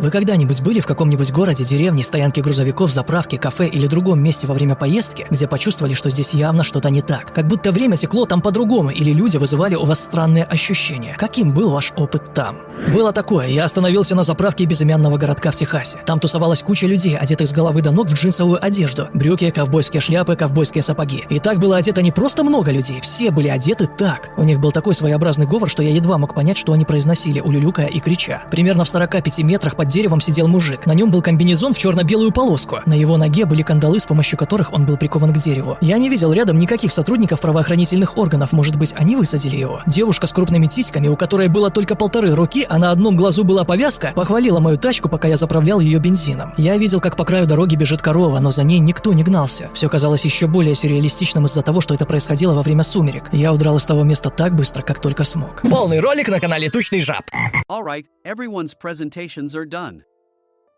Вы когда-нибудь были в каком-нибудь городе, деревне, стоянке грузовиков, заправке, кафе или другом месте во время поездки, где почувствовали, что здесь явно что-то не так? Как будто время текло там по-другому, или люди вызывали у вас странные ощущения? Каким был ваш опыт там? Было такое. Я остановился на заправке безымянного городка в Техасе. Там тусовалась куча людей, одетых с головы до ног в джинсовую одежду. Брюки, ковбойские шляпы, ковбойские сапоги. И так было одето не просто много людей, все были одеты так. У них был такой своеобразный говор, что я едва мог понять, что они произносили, улюлюкая и крича. Примерно в 45 метрах под деревом сидел мужик. На нем был комбинезон в черно-белую полоску. На его ноге были кандалы, с помощью которых он был прикован к дереву. Я не видел рядом никаких сотрудников правоохранительных органов, может быть, они высадили его. Девушка с крупными титьками, у которой было только 1,5 руки, а на одном глазу была повязка, похвалила мою тачку, пока я заправлял ее бензином. Я видел, как по краю дороги бежит корова, но за ней никто не гнался. Все казалось еще более сюрреалистичным из-за того, что это происходило во время сумерек. Я удрал из того места так быстро, как только смог. Полный ролик на канале Тучный Жаб. All right, everyone's presentations are done.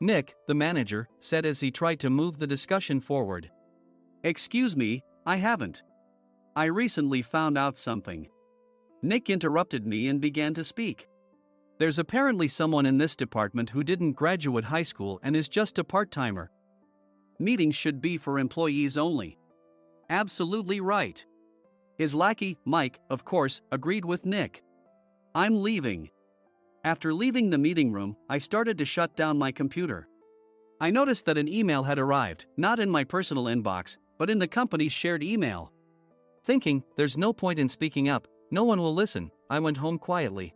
Nick, the manager, said as he tried to move the discussion forward. Excuse me, I haven't. I recently found out something. Nick interrupted me and began to speak. There's apparently someone in this department who didn't graduate high school and is just a part-timer. Meetings should be for employees only. Absolutely right. His lackey, Mike, of course, agreed with Nick. I'm leaving. After leaving the meeting room, I started to shut down my computer. I noticed that an email had arrived, not in my personal inbox, but in the company's shared email. Thinking, there's no point in speaking up, no one will listen, I went home quietly.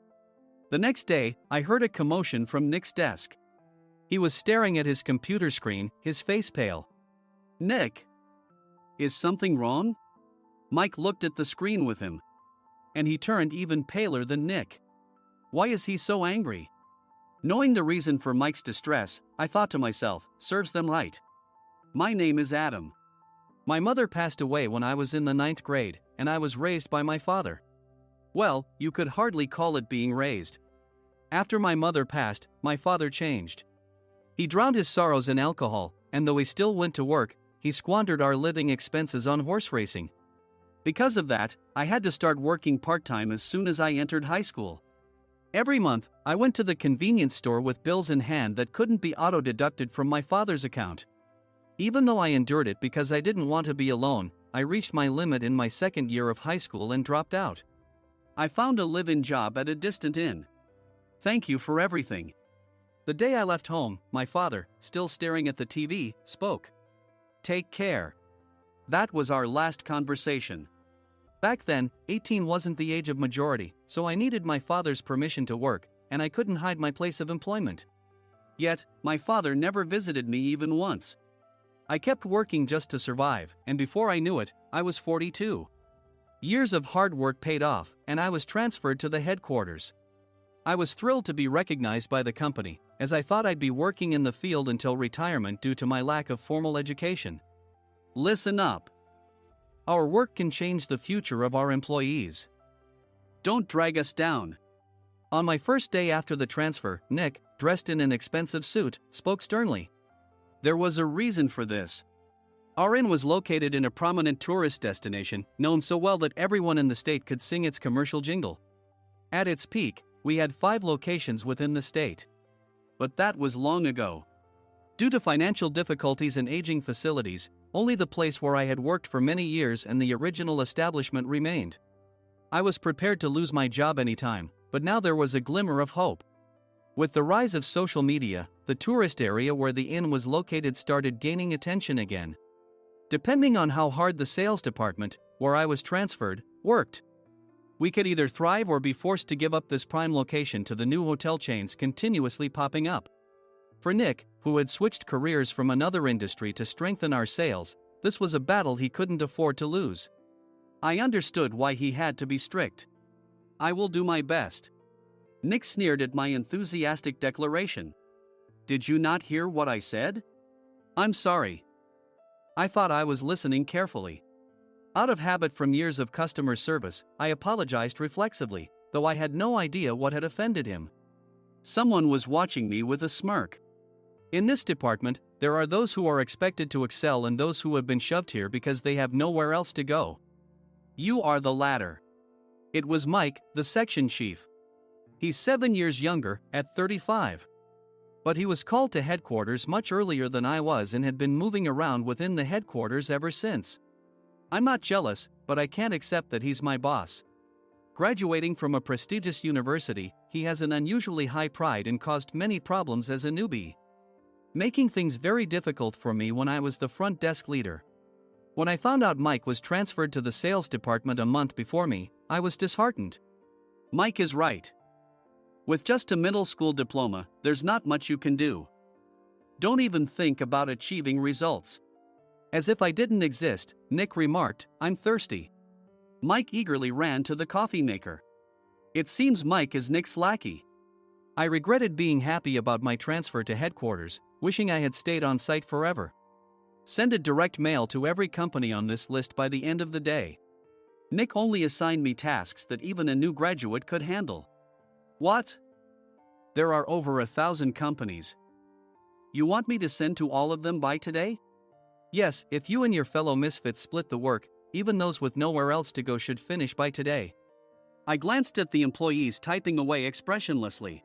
The next day, I heard a commotion from Nick's desk. He was staring at his computer screen, his face pale. Nick? Is something wrong? Mike looked at the screen with him. And he turned even paler than Nick. Why is he so angry? Knowing the reason for Mike's distress, I thought to myself, serves them right. My name is Adam. My mother passed away when I was in the 9th grade, and I was raised by my father. Well, you could hardly call it being raised. After my mother passed, my father changed. He drowned his sorrows in alcohol, and though he still went to work, he squandered our living expenses on horse racing. Because of that, I had to start working part-time as soon as I entered high school. Every month, I went to the convenience store with bills in hand that couldn't be auto-deducted from my father's account. Even though I endured it because I didn't want to be alone, I reached my limit in my 2nd year of high school and dropped out. I found a live-in job at a distant inn. Thank you for everything. The day I left home, my father, still staring at the TV, spoke. Take care. That was our last conversation. Back then, 18 wasn't the age of majority, so I needed my father's permission to work, and I couldn't hide my place of employment. Yet, my father never visited me even once. I kept working just to survive, and before I knew it, I was 42. Years of hard work paid off, and I was transferred to the headquarters. I was thrilled to be recognized by the company, as I thought I'd be working in the field until retirement due to my lack of formal education. Listen up. Our work can change the future of our employees. Don't drag us down. On my first day after the transfer, Nick, dressed in an expensive suit, spoke sternly. There was a reason for this. Our inn was located in a prominent tourist destination, known so well that everyone in the state could sing its commercial jingle. At its peak, we had 5 locations within the state. But that was long ago. Due to financial difficulties and aging facilities, only the place where I had worked for many years and the original establishment remained. I was prepared to lose my job anytime, but now there was a glimmer of hope. With the rise of social media, the tourist area where the inn was located started gaining attention again. Depending on how hard the sales department, where I was transferred, worked. We could either thrive or be forced to give up this prime location to the new hotel chains continuously popping up. For Nick, who had switched careers from another industry to strengthen our sales, this was a battle he couldn't afford to lose. I understood why he had to be strict. I will do my best. Nick sneered at my enthusiastic declaration. Did you not hear what I said? I'm sorry. I thought I was listening carefully. Out of habit from years of customer service, I apologized reflexively, though I had no idea what had offended him. Someone was watching me with a smirk. In this department, there are those who are expected to excel and those who have been shoved here because they have nowhere else to go. You are the latter. It was Mike, the section chief. He's 7 years younger, at 35. But he was called to headquarters much earlier than I was and had been moving around within the headquarters ever since. I'm not jealous, but I can't accept that he's my boss. Graduating from a prestigious university, he has an unusually high pride and caused many problems as a newbie, making things very difficult for me when I was the front desk leader. When I found out Mike was transferred to the sales department a month before me, I was disheartened. Mike is right. With just a middle school diploma, there's not much you can do. Don't even think about achieving results. As if I didn't exist, Nick remarked, "I'm thirsty." Mike eagerly ran to the coffee maker. It seems Mike is Nick's lackey. I regretted being happy about my transfer to headquarters, wishing I had stayed on site forever. Send a direct mail to every company on this list by the end of the day. Nick only assigned me tasks that even a new graduate could handle. What? There are over 1,000 companies. You want me to send to all of them by today? Yes, if you and your fellow misfits split the work, even those with nowhere else to go should finish by today. I glanced at the employees typing away expressionlessly.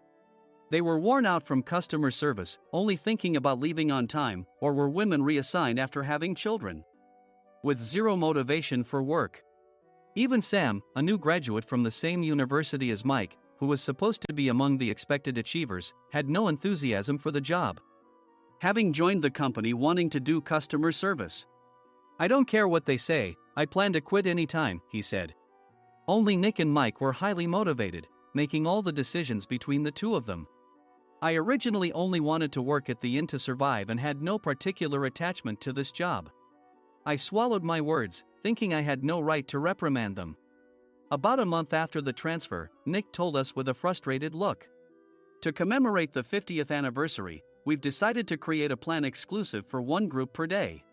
They were worn out from customer service, only thinking about leaving on time, or were women reassigned after having children, with zero motivation for work. Even Sam, a new graduate from the same university as Mike, who was supposed to be among the expected achievers, had no enthusiasm for the job, having joined the company wanting to do customer service. "I don't care what they say, I plan to quit any time," he said. Only Nick and Mike were highly motivated, making all the decisions between the two of them. I originally only wanted to work at the inn to survive and had no particular attachment to this job. I swallowed my words, thinking I had no right to reprimand them. About a month after the transfer, Nick told us with a frustrated look, "To commemorate the 50th anniversary, we've decided to create a plan exclusive for one group per day."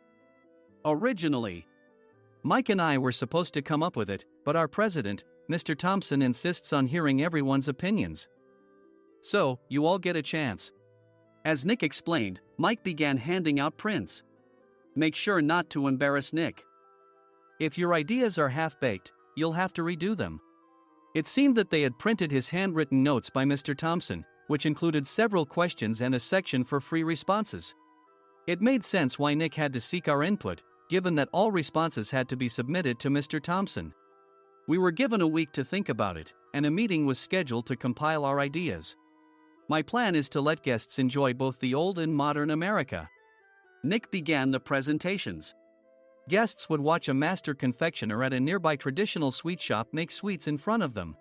Originally, Mike and I were supposed to come up with it, but our president, Mr. Thompson, insists on hearing everyone's opinions. "So, you all get a chance." As Nick explained, Mike began handing out prints. "Make sure not to embarrass Nick. If your ideas are half-baked, you'll have to redo them." It seemed that they had printed his handwritten notes by Mr. Thompson, which included several questions and a section for free responses. It made sense why Nick had to seek our input, given that all responses had to be submitted to Mr. Thompson. We were given a week to think about it, and a meeting was scheduled to compile our ideas. My plan is to let guests enjoy both the old and modern America. Nick began the presentations. Guests would watch a master confectioner at a nearby traditional sweet shop make sweets in front of them.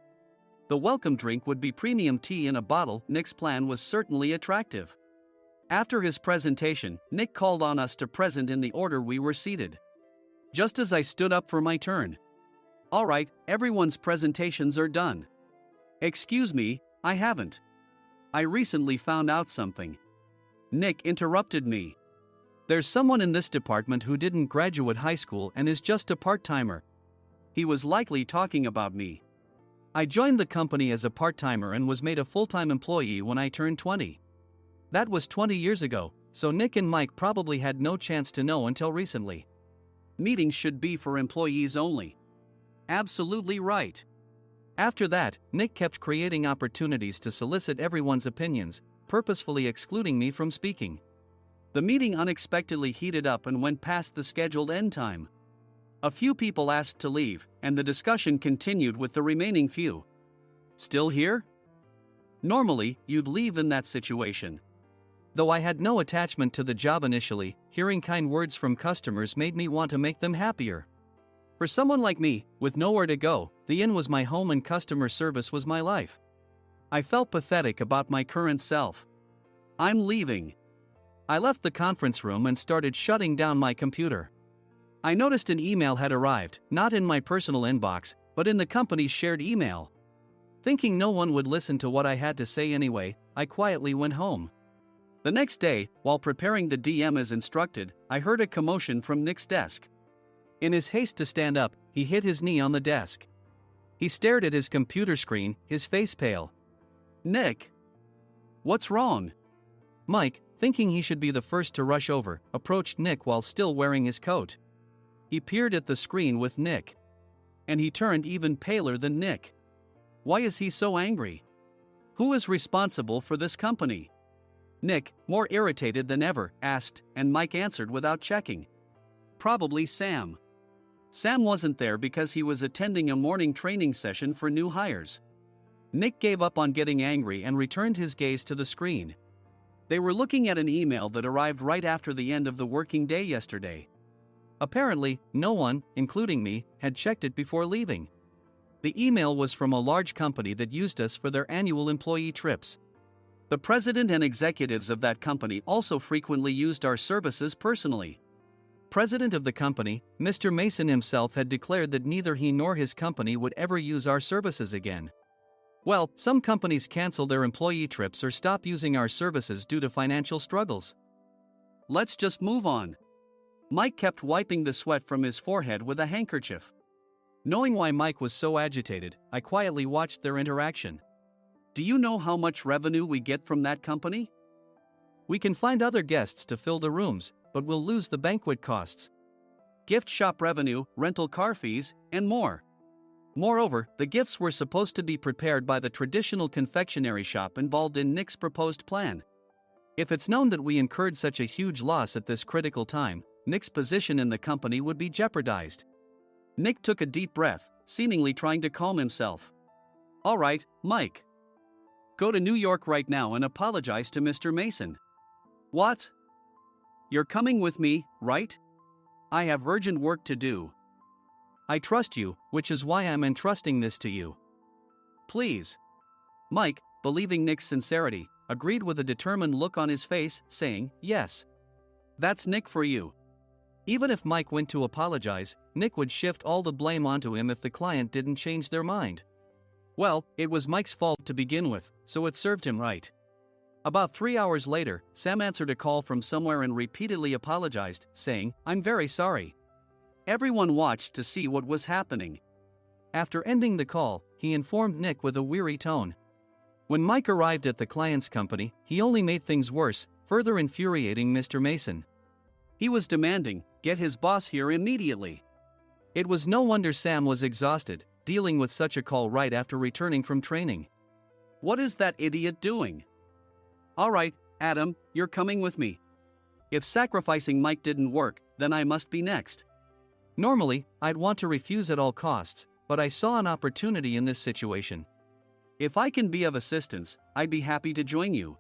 The welcome drink would be premium tea in a bottle. Nick's plan was certainly attractive. After his presentation, Nick called on us to present in the order we were seated. Just as I stood up for my turn. "All right, everyone's presentations are done." "Excuse me, I haven't. I recently found out something." Nick interrupted me. "There's someone in this department who didn't graduate high school and is just a part-timer." He was likely talking about me. I joined the company as a part-timer and was made a full-time employee when I turned 20. That was 20 years ago, so Nick and Mike probably had no chance to know until recently. Meetings should be for employees only. Absolutely right. After that, Nick kept creating opportunities to solicit everyone's opinions, purposefully excluding me from speaking. The meeting unexpectedly heated up and went past the scheduled end time. A few people asked to leave, and the discussion continued with the remaining few. "Still here?" Normally, you'd leave in that situation. Though I had no attachment to the job initially, hearing kind words from customers made me want to make them happier. For someone like me, with nowhere to go, the inn was my home and customer service was my life. I felt pathetic about my current self. "I'm leaving." I left the conference room and started shutting down my computer. I noticed an email had arrived, not in my personal inbox, but in the company's shared email. Thinking no one would listen to what I had to say anyway, I quietly went home. The next day, while preparing the DM as instructed, I heard a commotion from Nick's desk. In his haste to stand up, he hit his knee on the desk. He stared at his computer screen, his face pale. "Nick! What's wrong?" Mike, thinking he should be the first to rush over, approached Nick while still wearing his coat. He peered at the screen with Nick. And he turned even paler than Nick. Why is he so angry? Who is responsible for this company? Nick, more irritated than ever, asked, and Mike answered without checking. Probably Sam. Sam wasn't there because he was attending a morning training session for new hires. Nick gave up on getting angry and returned his gaze to the screen. They were looking at an email that arrived right after the end of the working day yesterday. Apparently, no one, including me, had checked it before leaving. The email was from a large company that used us for their annual employee trips. The president and executives of that company also frequently used our services personally. President of the company, Mr. Mason himself, had declared that neither he nor his company would ever use our services again. Well, some companies cancel their employee trips or stop using our services due to financial struggles. Let's just move on. Mike kept wiping the sweat from his forehead with a handkerchief. Knowing why Mike was so agitated, I quietly watched their interaction. Do you know how much revenue we get from that company? We can find other guests to fill the rooms, but we'll lose the banquet costs, gift shop revenue, rental car fees, and more. Moreover, the gifts were supposed to be prepared by the traditional confectionery shop involved in Nick's proposed plan. If it's known that we incurred such a huge loss at this critical time, Nick's position in the company would be jeopardized. Nick took a deep breath, seemingly trying to calm himself. All right, Mike. Go to New York right now and apologize to Mr. Mason. What? You're coming with me, right? I have urgent work to do. I trust you, which is why I'm entrusting this to you. Please. Mike, believing Nick's sincerity, agreed with a determined look on his face, saying, yes. That's Nick for you. Even if Mike went to apologize, Nick would shift all the blame onto him if the client didn't change their mind. Well, it was Mike's fault to begin with, so it served him right. About 3 hours later, Sam answered a call from somewhere and repeatedly apologized, saying, I'm very sorry. Everyone watched to see what was happening. After ending the call, he informed Nick with a weary tone. When Mike arrived at the client's company, he only made things worse, further infuriating Mr. Mason. He was demanding, get his boss here immediately. It was no wonder Sam was exhausted, dealing with such a call right after returning from training. What is that idiot doing? All right, Adam, you're coming with me. If sacrificing Mike didn't work, then I must be next. Normally, I'd want to refuse at all costs, but I saw an opportunity in this situation. If I can be of assistance, I'd be happy to join you.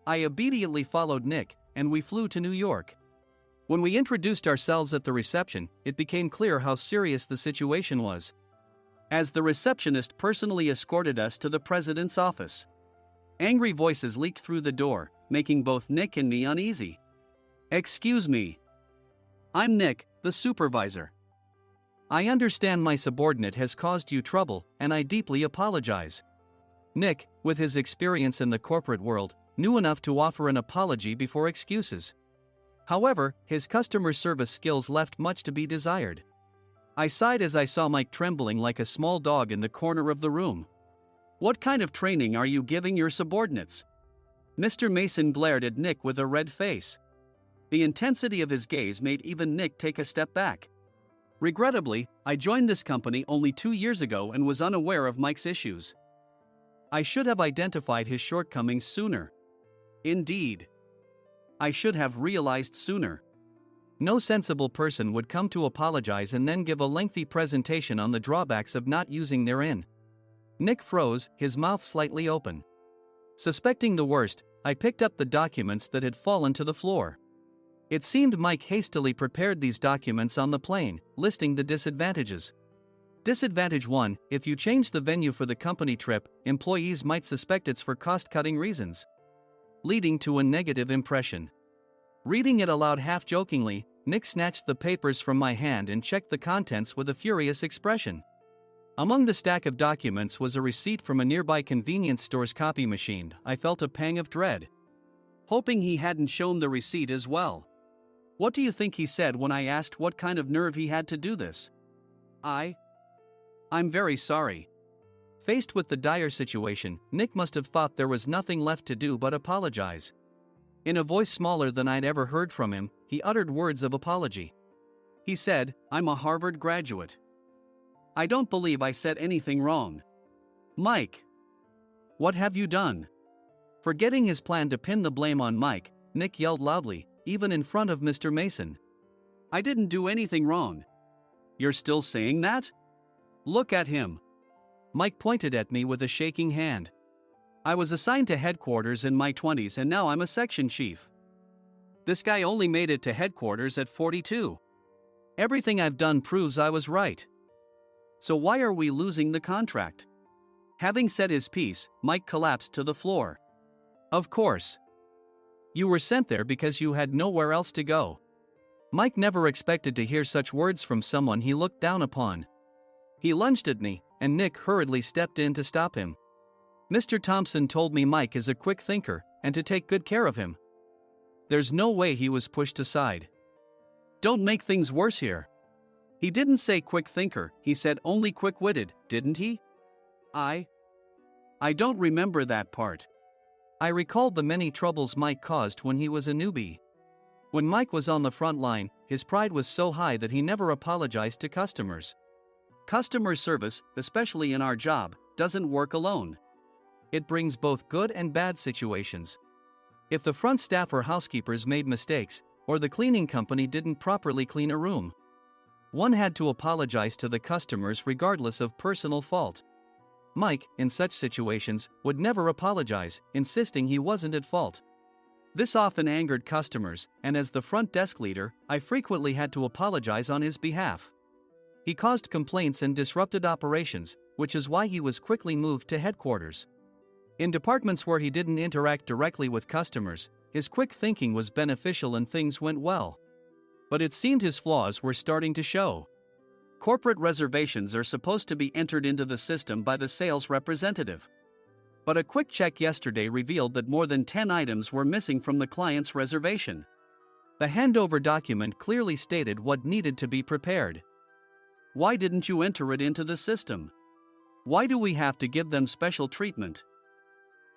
I obediently followed Nick, and we flew to New York. When we introduced ourselves at the reception, it became clear how serious the situation was, as the receptionist personally escorted us to the president's office. Angry voices leaked through the door, making both Nick and me uneasy. Excuse me. I'm Nick, the supervisor. I understand my subordinate has caused you trouble, and I deeply apologize. Nick, with his experience in the corporate world, knew enough to offer an apology before excuses. However, his customer service skills left much to be desired. I sighed as I saw Mike trembling like a small dog in the corner of the room. What kind of training are you giving your subordinates? Mr. Mason glared at Nick with a red face. The intensity of his gaze made even Nick take a step back. Regrettably, I joined this company only 2 years ago and was unaware of Mike's issues. I should have identified his shortcomings sooner. Indeed. I should have realized sooner. No sensible person would come to apologize and then give a lengthy presentation on the drawbacks of not using their in. Nick froze, his mouth slightly open. Suspecting the worst, I picked up the documents that had fallen to the floor. It seemed Mike hastily prepared these documents on the plane, listing the disadvantages. Disadvantage 1: if you change the venue for the company trip, employees might suspect it's for cost-cutting reasons, leading to a negative impression. Reading it aloud half-jokingly, Nick snatched the papers from my hand and checked the contents with a furious expression. Among the stack of documents was a receipt from a nearby convenience store's copy machine. I felt a pang of dread, hoping he hadn't shown the receipt as well. What do you think he said when I asked what kind of nerve he had to do this? I'm very sorry. Faced with the dire situation, Nick must have thought there was nothing left to do but apologize. In a voice smaller than I'd ever heard from him, he uttered words of apology. He said, I'm a Harvard graduate. I don't believe I said anything wrong. Mike. What have you done? Forgetting his plan to pin the blame on Mike, Nick yelled loudly, even in front of Mr. Mason. "I didn't do anything wrong." "You're still saying that? Look at him." Mike pointed at me with a shaking hand. "I was assigned to headquarters in my 20s and now I'm a section chief. This guy only made it to headquarters at 42. Everything I've done proves I was right. So why are we losing the contract?" Having said his piece, Mike collapsed to the floor. "Of course. You were sent there because you had nowhere else to go." Mike never expected to hear such words from someone he looked down upon. He lunged at me, and Nick hurriedly stepped in to stop him. "Mr. Thompson told me Mike is a quick thinker, and to take good care of him." There's no way he was pushed aside. "Don't make things worse here." "He didn't say quick thinker, he said only quick-witted, didn't he?" I don't remember that part." I recalled the many troubles Mike caused when he was a newbie. When Mike was on the front line, his pride was so high that he never apologized to customers. Customer service, especially in our job, doesn't work alone. It brings both good and bad situations. If the front staff or housekeepers made mistakes, or the cleaning company didn't properly clean a room, one had to apologize to the customers regardless of personal fault. Mike, in such situations, would never apologize, insisting he wasn't at fault. This often angered customers, and as the front desk leader, I frequently had to apologize on his behalf. He caused complaints and disrupted operations, which is why he was quickly moved to headquarters. In departments where he didn't interact directly with customers, his quick thinking was beneficial and things went well. But it seemed his flaws were starting to show. Corporate reservations are supposed to be entered into the system by the sales representative. But a quick check yesterday revealed that more than 10 items were missing from the client's reservation. The handover document clearly stated what needed to be prepared. Why didn't you enter it into the system? Why do we have to give them special treatment?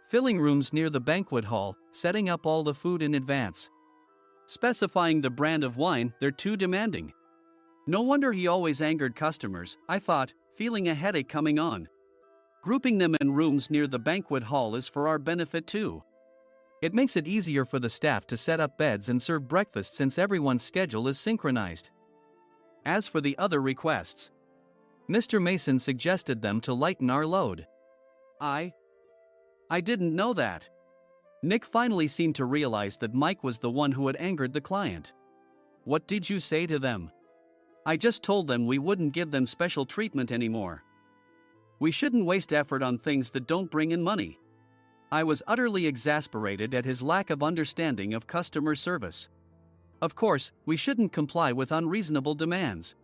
Filling rooms near the banquet hall, setting up all the food in advance. Specifying the brand of wine, they're too demanding. No wonder he always angered customers, I thought, feeling a headache coming on. Grouping them in rooms near the banquet hall is for our benefit too. It makes it easier for the staff to set up beds and serve breakfast since everyone's schedule is synchronized. As for the other requests, Mr. Mason suggested them to lighten our load. I didn't know that. Nick finally seemed to realize that Mike was the one who had angered the client. What did you say to them? I just told them we wouldn't give them special treatment anymore. We shouldn't waste effort on things that don't bring in money. I was utterly exasperated at his lack of understanding of customer service. Of course, we shouldn't comply with unreasonable demands.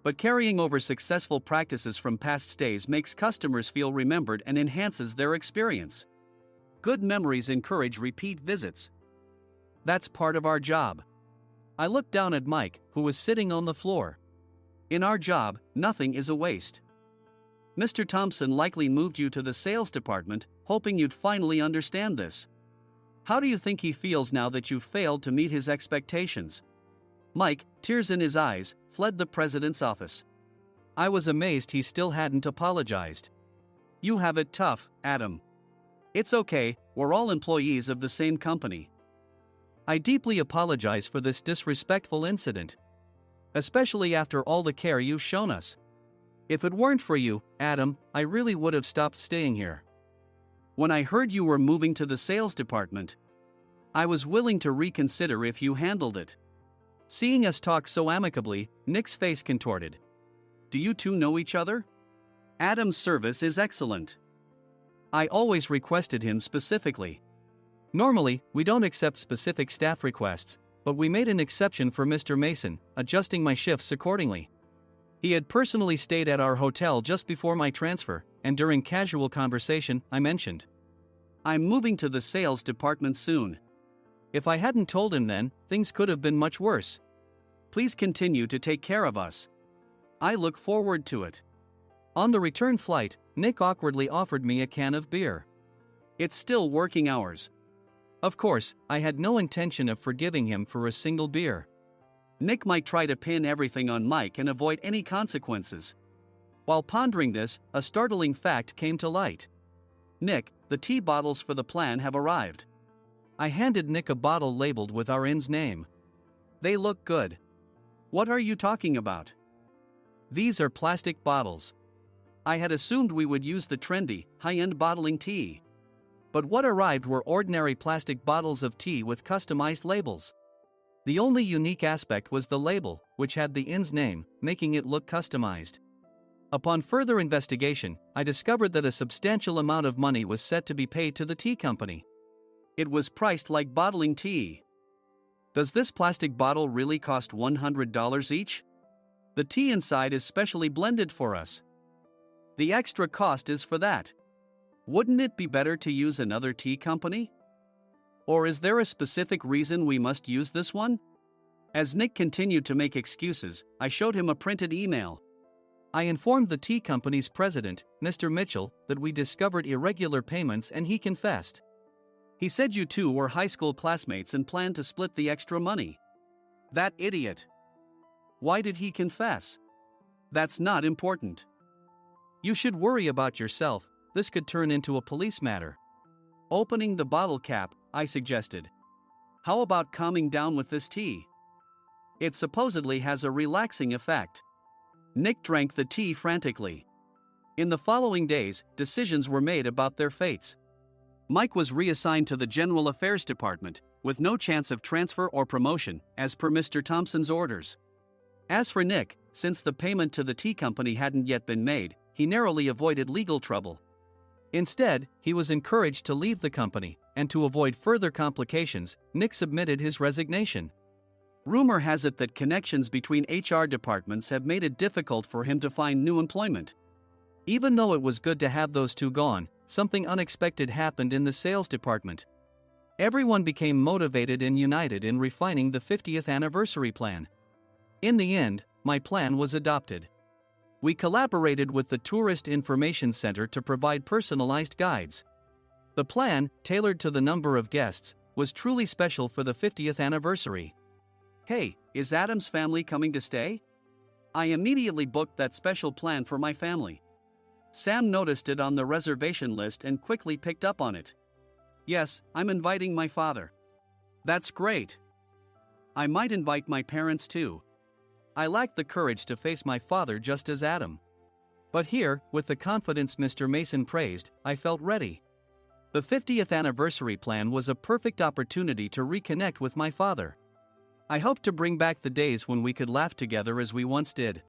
But carrying over successful practices from past stays makes customers feel remembered and enhances their experience. Good memories encourage repeat visits. That's part of our job. I looked down at Mike, who was sitting on the floor. In our job, nothing is a waste. Mr. Thompson likely moved you to the sales department, hoping you'd finally understand this. How do you think he feels now that you failed to meet his expectations? Mike, tears in his eyes, fled the president's office. I was amazed he still hadn't apologized. You have it tough, Adam. It's okay, we're all employees of the same company. I deeply apologize for this disrespectful incident. Especially after all the care you've shown us. If it weren't for you, Adam, I really would have stopped staying here. When I heard you were moving to the sales department, I was willing to reconsider if you handled it. Seeing us talk so amicably, Nick's face contorted. Do you two know each other? Adam's service is excellent. I always requested him specifically. Normally, we don't accept specific staff requests, but we made an exception for Mr. Mason, adjusting my shifts accordingly. He had personally stayed at our hotel just before my transfer, and during casual conversation, I mentioned, I'm moving to the sales department soon. If I hadn't told him then, things could have been much worse. Please continue to take care of us. I look forward to it. On the return flight, Nick awkwardly offered me a can of beer. It's still working hours. Of course, I had no intention of forgiving him for a single beer. Nick might try to pin everything on Mike and avoid any consequences. While pondering this, a startling fact came to light. Nick, the tea bottles for the plan have arrived. I handed Nick a bottle labeled with our inn's name. They look good. What are you talking about? These are plastic bottles. I had assumed we would use the trendy, high-end bottling tea. But what arrived were ordinary plastic bottles of tea with customized labels. The only unique aspect was the label, which had the inn's name, making it look customized. Upon further investigation, I discovered that a substantial amount of money was set to be paid to the tea company. It was priced like bottling tea. Does this plastic bottle really cost $100 each? The tea inside is specially blended for us. The extra cost is for that. Wouldn't it be better to use another tea company? Or is there a specific reason we must use this one? As Nick continued to make excuses, I showed him a printed email. I informed the tea company's president, Mr. Mitchell, that we discovered irregular payments and he confessed. He said you two were high school classmates and planned to split the extra money. That idiot. Why did he confess? That's not important. You should worry about yourself, this could turn into a police matter. Opening the bottle cap, I suggested. How about calming down with this tea? It supposedly has a relaxing effect. Nick drank the tea frantically. In the following days, decisions were made about their fates. Mike was reassigned to the General Affairs Department, with no chance of transfer or promotion, as per Mr. Thompson's orders. As for Nick, since the payment to the tea company hadn't yet been made, he narrowly avoided legal trouble. Instead, he was encouraged to leave the company, and to avoid further complications, Nick submitted his resignation. Rumor has it that connections between HR departments have made it difficult for him to find new employment. Even though it was good to have those two gone, something unexpected happened in the sales department. Everyone became motivated and united in refining the 50th anniversary plan. In the end, my plan was adopted. We collaborated with the Tourist Information Center to provide personalized guides. The plan, tailored to the number of guests, was truly special for the 50th anniversary. Hey, is Adam's family coming to stay? I immediately booked that special plan for my family. Sam noticed it on the reservation list and quickly picked up on it. Yes, I'm inviting my father. That's great. I might invite my parents too. I lacked the courage to face my father just as Adam. But here, with the confidence Mr. Mason praised, I felt ready. The 50th anniversary plan was a perfect opportunity to reconnect with my father. I hoped to bring back the days when we could laugh together as we once did.